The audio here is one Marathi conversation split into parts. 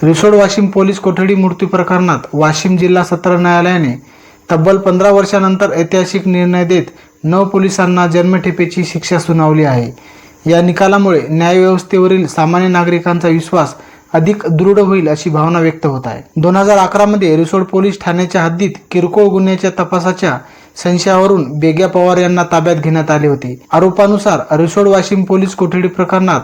रिसोड वाशिम पोलीस कोठडी मृत्यू प्रकरणात वाशिम जिल्हा सत्र न्यायालयाने तब्बल 15 वर्षानंतर ऐतिहासिक निर्णय देत 9 पोलिसांना जन्मठेपेची शिक्षा सुनावली आहे। या निकालामुळे न्यायव्यवस्थेवरील सामान्य नागरिकांचा विश्वास अधिक दृढ होईल अशी भावना व्यक्त होत आहे। 2011 मध्ये रिसोड पोलीस ठाण्याच्या हद्दीत किरकोळ गुन्ह्याच्या तपासाच्या संशयावरून बेग्या पवार यांना ताब्यात घेण्यात आले होते। आरोपानुसार रिसोड वाशिम पोलीस कोठडी प्रकरणात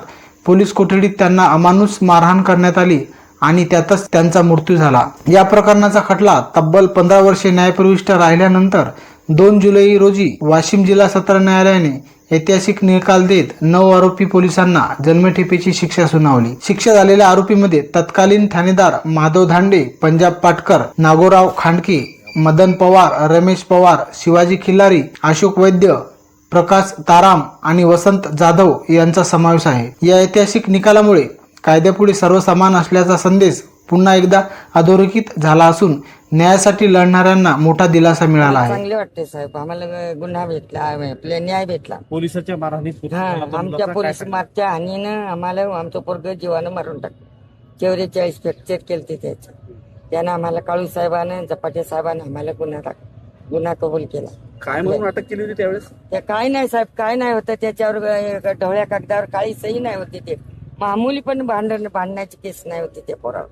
पोलीस कोठडीत त्यांना अमानुष मारहाण करण्यात आली आणि त्यातच त्यांचा मृत्यू झाला। या प्रकरणाचा खटला तब्बल 15 वर्षे न्यायप्रविष्ट राहिल्यानंतर 2 जुलै रोजी वाशिम जिल्हा सत्र न्यायालयाने ऐतिहासिक निकाल देत 9 आरोपी पोलिसांना जन्मठेपेची शिक्षा सुनावली। शिक्षा झालेल्या आरोपीमध्ये तत्कालीन ठाणेदार माधव धांडे, पंजाब पाटकर, नागोराव खांडके, मदन पवार, रमेश पवार, शिवाजी खिल्लारी, अशोक वैद्य, प्रकाश ताराम आणि वसंत जाधव यांचा समावेश आहे। या ऐतिहासिक निकालामुळे कायद्यापुढे सर्व समान असल्याचा संदेश पुन्हा एकदा अधोरेखित झाला असून न्यायासाठी लढणाऱ्यांना मोठा दिलासा मिळाला आहे। चांगले वाटते साहेब, आम्हाला गुन्हा भेटला, आपला न्याय भेटला। पोलिसाच्या मारहाणीत आमच्या पोलीस मारच्या हानीनं आम्हाला आमचं पोरग जीवानं मारून टाकलं। 44 फ्रॅक्चर केलते त्याचे, त्यानं आम्हाला काळू साहेबानं, झपाटे साहेबानं आम्हाला गुन्हा कबूल केला। काय म्हणून अटक केली होती त्यावेळेस? ते काय नाही साहेब, काय नाही होतं त्याच्यावर, ढवळ्या कागदावर काही सही नाही होती। ते मामूली पण भांडण्याची केस नाही होती त्या पोरावर।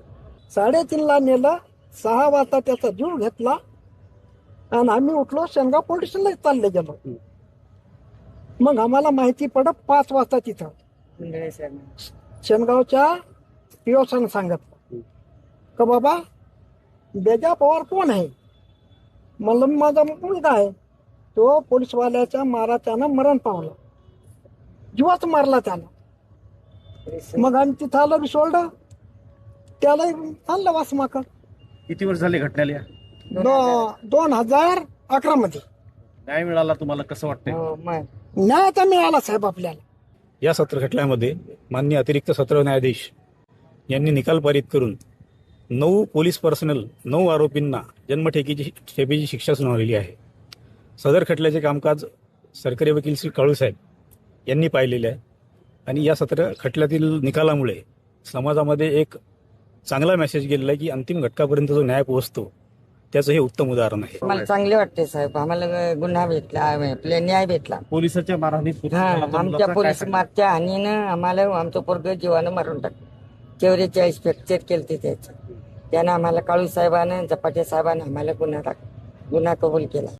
3:30ला नेलं, 6 वाजता त्याचा जीव घेतला आणि आम्ही उठलो, शेनगाव पोलीस स्टेशनला चालले गेलो। मग आम्हाला माहिती पडत 5 वाजता तिथं शेनगावच्या पिओसानं सांगितलं का बाबा बेग्या पवार कोण आहे? म्हणलं माझा मुलगा आहे, तो पोलीसवाल्याच्या माराच्यानं मरण पावला, जीवाच मारला त्याला। मग आम्ही तिथं आलो, रिसोड त्याला आणलं वासमाकर। किती वर्ष झाले घटनेला? 2011 मध्ये न्याय मिळाला तुम्हाला? कसं वाटतंय? न्याय तर मिळाला साहेब आपल्याला। या सत्र खटल्यामध्ये माननीय अतिरिक्त सत्र न्यायाधीश यांनी निकाल पारित करून 9 पोलीस पर्सनल 9 आरोपींना जन्मठेपेची शिक्षा सुनावलेली आहे। सदर खटल्याचे कामकाज सरकारी वकील श्री काळू साहेब यांनी पाहिलेले आहे आणि या सत्र खटल्यातील निकालामुळे समाजामध्ये एक चांगला मेसेज गेलेला आहे की अंतिम घटकापर्यंत जो न्याय पोहोचतो त्याचं हे उत्तम उदाहरण आहे। आम्हाला चांगले वाटते साहेब, आम्हाला गुन्हा भेटला, आपला न्याय भेटला। पोलिसाच्या मारहाणीत आमच्या पोलीस मारच्या हानीनं आम्हाला आमचं पोरग जीवानं मारून टाकलं। 44 फ्रॅक्चर केलते त्याचे, त्यानं आम्हाला काळू साहेबानं, झपाटे साहेबानं आम्हाला गुन्हा कबूल केला।